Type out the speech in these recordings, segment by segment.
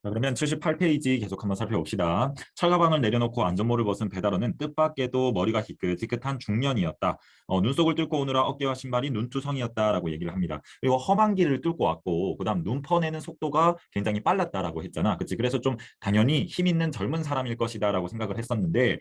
자, 그러면 78페이지 계속 한번 살펴봅시다. 철가방을 내려놓고 안전모를 벗은 배달원은 뜻밖에도 머리가 희끗희끗한 중년이었다. 눈속을 뚫고 오느라 어깨와 신발이 눈두성이었다라고 얘기를 합니다. 그리고 험한 길을 뚫고 왔고 그다음 눈 퍼내는 속도가 굉장히 빨랐다라고 했잖아. 그치? 그래서 좀 당연히 힘 있는 젊은 사람일 것이다라고 생각을 했었는데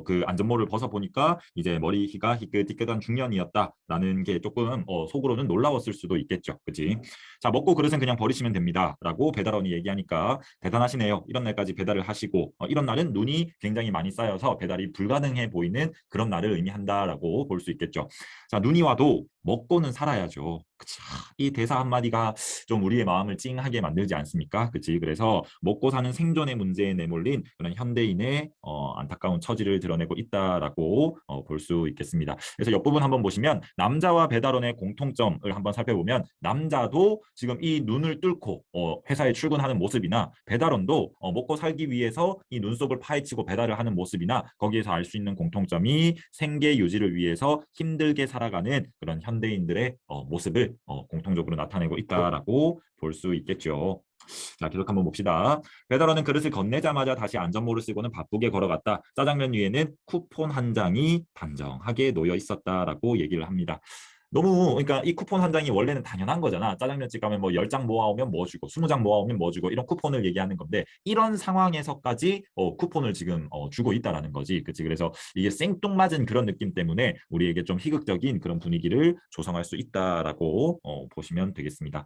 그 안전모를 벗어 보니까 이제 머리가 희끗희끗한 중년이었다라는 게 조금 속으로는 놀라웠을 수도 있겠죠. 그치? 자, 먹고 그릇은 그냥 버리시면 됩니다라고 배달원이 얘기하니까 대단하시네요. 이런 날까지 배달을 하시고 이런 날은 눈이 굉장히 많이 쌓여서 배달이 불가능해 보이는 그런 날을 의미한다라고 볼 수 있겠죠. 자, 눈이 와도 먹고는 살아야죠. 그치? 이 대사 한마디가 좀 우리의 마음을 찡하게 만들지 않습니까? 그치? 그래서 먹고 사는 생존의 문제에 내몰린 그런 현대인의 안타까운 처지를 드러내고 있다라고 볼 수 있겠습니다. 그래서 옆부분 한번 보시면 남자와 배달원의 공통점을 한번 살펴보면 남자도 지금 이 눈을 뚫고 회사에 출근하는 모습이나 배달원도 먹고 살기 위해서 이 눈속을 파헤치고 배달을 하는 모습이나 거기에서 알 수 있는 공통점이 생계 유지를 위해서 힘들게 살아가는 그런 현대인들의 모습을 공통적으로 나타내고 있다라고 볼 수 있겠죠. 자, 계속 한번 봅시다. 배달원은 그릇을 건네자마자 다시 안전모를 쓰고는 바쁘게 걸어갔다. 짜장면 위에는 쿠폰 한 장이 단정하게 놓여 있었다라고 얘기를 합니다. 너무 그러니까 이 쿠폰 한 장이 원래는 당연한 거잖아. 짜장면집 가면 뭐 10장 모아오면 뭐 주고 20장 모아오면 뭐 주고 이런 쿠폰을 얘기하는 건데 이런 상황에서까지 쿠폰을 지금 주고 있다라는 거지. 그치? 그래서 이게 생뚱맞은 그런 느낌 때문에 우리에게 좀 희극적인 그런 분위기를 조성할 수 있다라고 보시면 되겠습니다.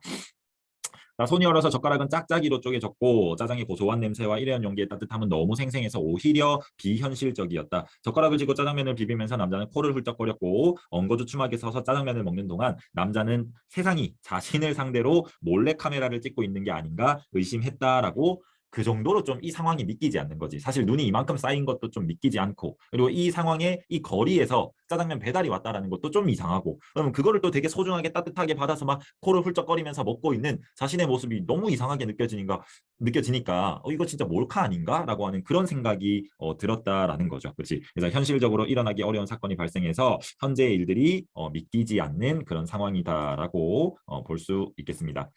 자, 손이 얼어서 젓가락은 짝짝이로 쪼개졌고 짜장의 고소한 냄새와 일회용 용기의 따뜻함은 너무 생생해서 오히려 비현실적이었다. 젓가락을 쥐고 짜장면을 비비면서 남자는 코를 훌쩍거렸고 엉거주춤하게 서서 짜장면을 먹는 동안 남자는 세상이 자신을 상대로 몰래카메라를 찍고 있는 게 아닌가 의심했다라고 그 정도로 좀 이 상황이 믿기지 않는 거지. 사실 눈이 이만큼 쌓인 것도 좀 믿기지 않고 그리고 이 상황에 이 거리에서 짜장면 배달이 왔다라는 것도 좀 이상하고 그러면 그거를 또 되게 소중하게 따뜻하게 받아서 막 코를 훌쩍거리면서 먹고 있는 자신의 모습이 너무 이상하게 느껴지니까 이거 진짜 몰카 아닌가? 라고 하는 그런 생각이 들었다라는 거죠. 그렇지? 그래서 현실적으로 일어나기 어려운 사건이 발생해서 현재의 일들이 믿기지 않는 그런 상황이다라고 볼 수 있겠습니다.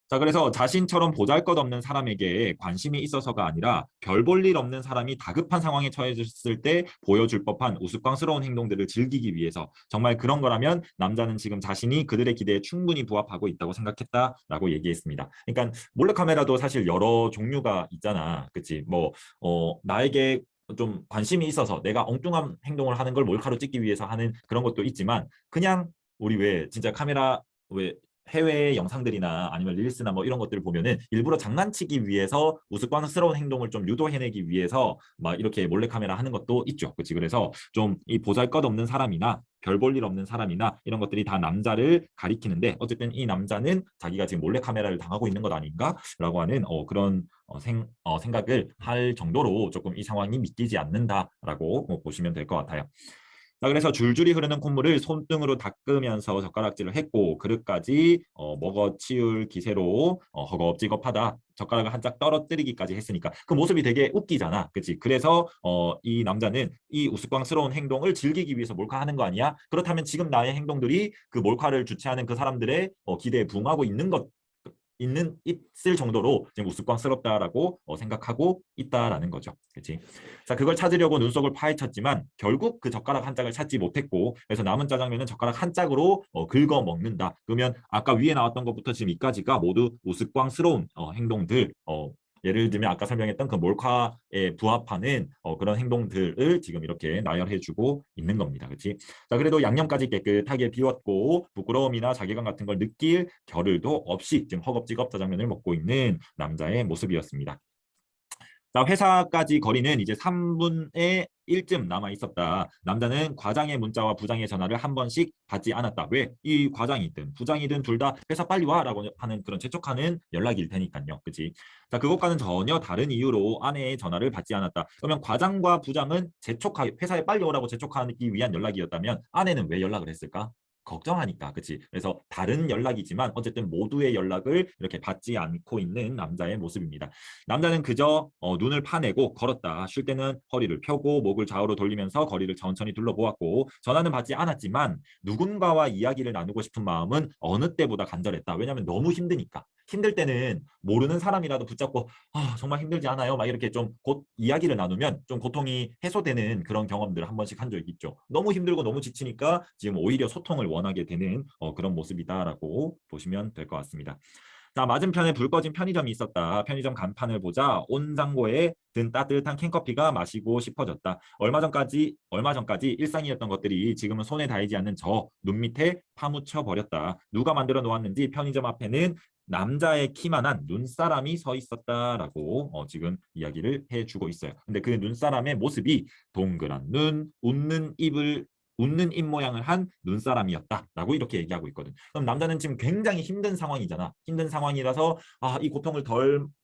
자, 그래서 자신처럼 보잘것없는 사람에게 관심이 있어서가 아니라 별 볼 일 없는 사람이 다급한 상황에 처해졌을 때 보여줄 법한 우스꽝스러운 행동들을 즐기기 위해서 정말 그런 거라면 남자는 지금 자신이 그들의 기대에 충분히 부합하고 있다고 생각했다라고 얘기했습니다. 그러니까 몰래카메라도 사실 여러 종류가 있잖아. 그치? 뭐 나에게 좀 관심이 있어서 내가 엉뚱한 행동을 하는 걸 몰카로 찍기 위해서 하는 그런 것도 있지만 그냥 우리 왜 진짜 카메라 왜 해외 영상들이나 아니면 릴스나 뭐 이런 것들을 보면은 일부러 장난치기 위해서 우스꽝스러운 행동을 좀 유도해내기 위해서 막 이렇게 몰래카메라 하는 것도 있죠. 그렇지? 그래서 좀 이 보잘것없는 사람이나 별 볼 일 없는 사람이나 이런 것들이 다 남자를 가리키는데 어쨌든 이 남자는 자기가 지금 몰래카메라를 당하고 있는 것 아닌가라고 하는 그런 생각을 할 정도로 조금 이 상황이 믿기지 않는다라고 보시면 될 것 같아요. 자, 그래서 줄줄이 흐르는 콧물을 손등으로 닦으면서 젓가락질을 했고 그릇까지 먹어치울 기세로 허겁지겁하다. 젓가락을 한 짝 떨어뜨리기까지 했으니까 그 모습이 되게 웃기잖아. 그치? 그래서 이 남자는 이 우스꽝스러운 행동을 즐기기 위해서 몰카하는 거 아니야? 그렇다면 지금 나의 행동들이 그 몰카를 주최하는 그 사람들의 기대에 부응하고 있을 정도로 지금 우스꽝스럽다라고 생각하고 있다라는 거죠. 그렇지? 자, 그걸 찾으려고 눈속을 파헤쳤지만 결국 그 젓가락 한 짝을 찾지 못했고 그래서 남은 짜장면은 젓가락 한 짝으로 긁어 먹는다. 그러면 아까 위에 나왔던 것부터 지금 이까지가 모두 우스꽝스러운 행동들 예를 들면 아까 설명했던 그 몰카에 부합하는 그런 행동들을 지금 이렇게 나열해주고 있는 겁니다. 그렇지? 자, 그래도 양념까지 깨끗하게 비웠고 부끄러움이나 자괴감 같은 걸 느낄 겨를도 없이 지금 허겁지겁 짜장면을 먹고 있는 남자의 모습이었습니다. 자, 회사까지 거리는 이제 3분의 1쯤 남아 있었다. 남자는 과장의 문자와 부장의 전화를 한 번씩 받지 않았다. 왜? 이 과장이든 부장이든 둘 다 회사 빨리 와라고 하는 그런 재촉하는 연락일 테니까요. 그치? 자, 그것과는 전혀 다른 이유로 아내의 전화를 받지 않았다. 그러면 과장과 부장은 회사에 빨리 오라고 재촉하기 위한 연락이었다면 아내는 왜 연락을 했을까? 걱정하니까, 그치? 그래서 다른 연락이지만 어쨌든 모두의 연락을 이렇게 받지 않고 있는 남자의 모습입니다. 남자는 그저 눈을 파내고 걸었다. 쉴 때는 허리를 펴고 목을 좌우로 돌리면서 거리를 천천히 둘러보았고 전화는 받지 않았지만 누군가와 이야기를 나누고 싶은 마음은 어느 때보다 간절했다. 왜냐하면 너무 힘드니까. 힘들 때는 모르는 사람이라도 붙잡고 정말 힘들지 않아요? 막 이렇게 좀 곧 이야기를 나누면 좀 고통이 해소되는 그런 경험들을 한 번씩 한 적이 있죠. 너무 힘들고 너무 지치니까 지금 오히려 소통을 원하게 되는 그런 모습이다라고 보시면 될 것 같습니다. 자, 맞은편에 불 꺼진 편의점이 있었다. 편의점 간판을 보자 온장고에 든 따뜻한 캔커피가 마시고 싶어졌다. 얼마 전까지 일상이었던 것들이 지금은 손에 닿이지 않는 저 눈 밑에 파묻혀 버렸다. 누가 만들어 놓았는지 편의점 앞에는 남자의 키만한 눈사람이 서 있었다라고 지금 이야기를 해주고 있어요. 근데 그 눈사람의 모습이 동그란 눈, 웃는 입 모양을 한 눈사람이었다라고 이렇게 얘기하고 있거든. 그럼 남자는 지금 굉장히 힘든 상황이잖아. 힘든 상황이라서 이 고통을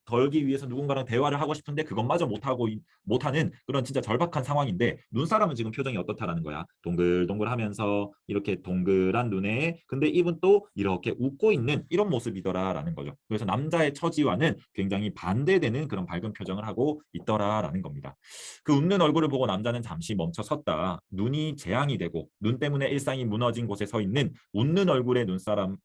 덜기 위해서 누군가랑 대화를 하고 싶은데 그것마저 못하는 그런 진짜 절박한 상황인데 눈사람은 지금 표정이 어떻다라는 거야. 동글동글하면서 이렇게 동글한 눈에 근데 입은 또 이렇게 웃고 있는 이런 모습이더라라는 거죠. 그래서 남자의 처지와는 굉장히 반대되는 그런 밝은 표정을 하고 있더라라는 겁니다. 그 웃는 얼굴을 보고 남자는 잠시 멈춰 섰다. 눈이 재앙이 되고 눈 때문에 일상이 무너진 곳에 서 있는 웃는 얼굴의 눈사람은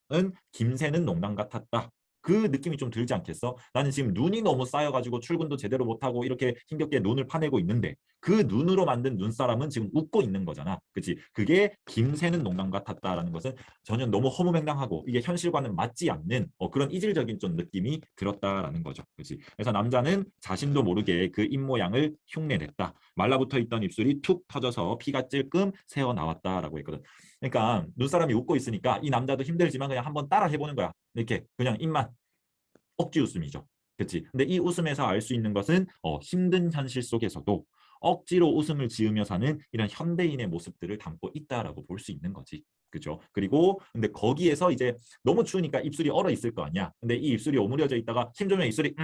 김새는 농담 같았다. 그 느낌이 좀 들지 않겠어? 나는 지금 눈이 너무 쌓여가지고 출근도 제대로 못하고 이렇게 힘겹게 눈을 파내고 있는데 그 눈으로 만든 눈사람은 지금 웃고 있는 거잖아. 그치? 그게 김새는 농담 같았다라는 것은 전혀 너무 허무맹랑하고 이게 현실과는 맞지 않는 그런 이질적인 좀 느낌이 들었다라는 거죠. 그치? 그래서 남자는 자신도 모르게 그 입모양을 흉내냈다. 말라붙어 있던 입술이 툭 터져서 피가 찔끔 새어 나왔다라고 했거든. 그러니까 눈사람이 웃고 있으니까 이 남자도 힘들지만 그냥 한번 따라 해보는 거야. 이렇게 그냥 입만 억지 웃음이죠. 그렇지? 근데 이 웃음에서 알 수 있는 것은 힘든 현실 속에서도 억지로 웃음을 지으며 사는 이런 현대인의 모습들을 담고 있다라고 볼 수 있는 거지. 그죠? 그리고 근데 거기에서 이제 너무 추우니까 입술이 얼어 있을 거 아니야. 근데 이 입술이 오므려져 있다가 힘주면 입술이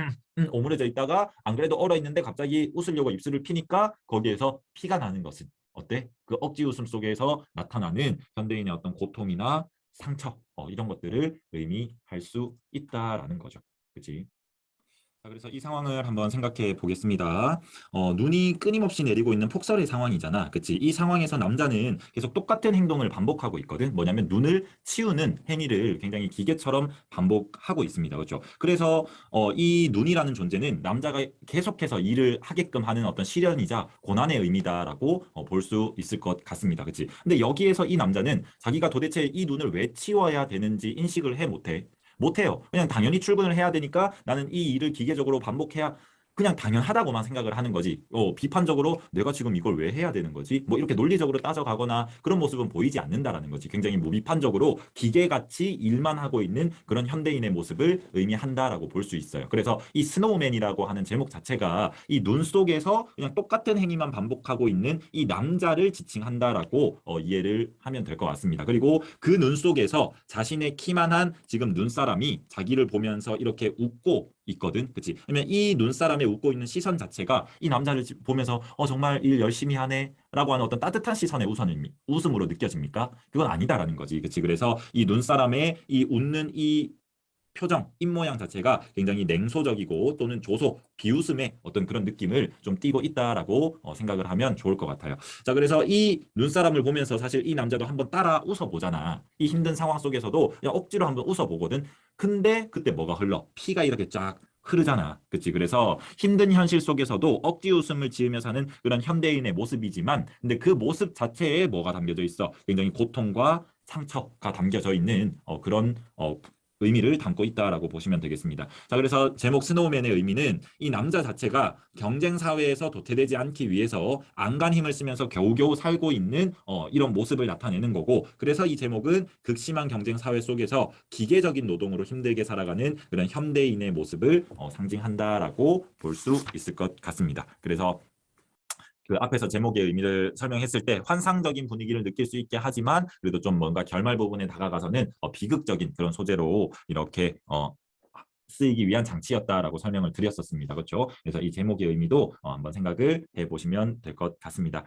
오므려져 있다가 안 그래도 얼어 있는데 갑자기 웃으려고 입술을 피니까 거기에서 피가 나는 것은 어때? 그 억지 웃음 속에서 나타나는 현대인의 어떤 고통이나 상처 이런 것들을 의미할 수 있다라는 거죠. 그치? 자, 그래서 이 상황을 한번 생각해 보겠습니다. 눈이 끊임없이 내리고 있는 폭설의 상황이잖아. 그치? 이 상황에서 남자는 계속 똑같은 행동을 반복하고 있거든. 뭐냐면 눈을 치우는 행위를 굉장히 기계처럼 반복하고 있습니다. 그렇죠? 그래서 이 눈이라는 존재는 남자가 계속해서 일을 하게끔 하는 어떤 시련이자 고난의 의미다라고 볼 수 있을 것 같습니다. 그치? 근데 여기에서 이 남자는 자기가 도대체 이 눈을 왜 치워야 되는지 인식을 못해요. 그냥 당연히 출근을 해야 되니까 나는 이 일을 기계적으로 반복해야 그냥 당연하다고만 생각을 하는 거지. 비판적으로 내가 지금 이걸 왜 해야 되는 거지? 뭐 이렇게 논리적으로 따져가거나 그런 모습은 보이지 않는다라는 거지. 굉장히 무비판적으로 기계같이 일만 하고 있는 그런 현대인의 모습을 의미한다라고 볼 수 있어요. 그래서 이 스노우맨이라고 하는 제목 자체가 이 눈 속에서 그냥 똑같은 행위만 반복하고 있는 이 남자를 지칭한다라고 이해를 하면 될 것 같습니다. 그리고 그 눈 속에서 자신의 키만한 지금 눈사람이 자기를 보면서 이렇게 웃고 있거든. 그치? 그러면 이 눈사람에 웃고 있는 시선 자체가 이 남자를 보면서 정말 일 열심히 하네 라고 하는 어떤 따뜻한 시선의 웃음으로 느껴집니까? 그건 아니다라는 거지. 그치? 그래서 이 눈사람의 이 웃는 이 표정, 입모양 자체가 굉장히 냉소적이고 또는 비웃음의 어떤 그런 느낌을 좀 띠고 있다라고 생각을 하면 좋을 것 같아요. 자, 그래서 이 눈사람을 보면서 사실 이 남자도 한번 따라 웃어보잖아. 이 힘든 상황 속에서도 억지로 한번 웃어보거든. 근데 그때 뭐가 흘러? 피가 이렇게 쫙 흐르잖아. 그치? 그래서 힘든 현실 속에서도 억지 웃음을 지으며 사는 그런 현대인의 모습이지만 근데 그 모습 자체에 뭐가 담겨져 있어? 굉장히 고통과 상처가 담겨져 있는 그런 의미를 담고 있다라고 보시면 되겠습니다. 자, 그래서 제목 스노우맨의 의미는 이 남자 자체가 경쟁 사회에서 도태되지 않기 위해서 안간 힘을 쓰면서 겨우겨우 살고 있는 이런 모습을 나타내는 거고 그래서 이 제목은 극심한 경쟁 사회 속에서 기계적인 노동으로 힘들게 살아가는 그런 현대인의 모습을 상징한다라고 볼 수 있을 것 같습니다. 그래서 그 앞에서 제목의 의미를 설명했을 때 환상적인 분위기를 느낄 수 있게 하지만 그래도 좀 뭔가 결말 부분에 다가가서는 비극적인 그런 소재로 이렇게 쓰이기 위한 장치였다라고 설명을 드렸었습니다. 그렇죠? 그래서 이 제목의 의미도 한번 생각을 해보시면 될 것 같습니다.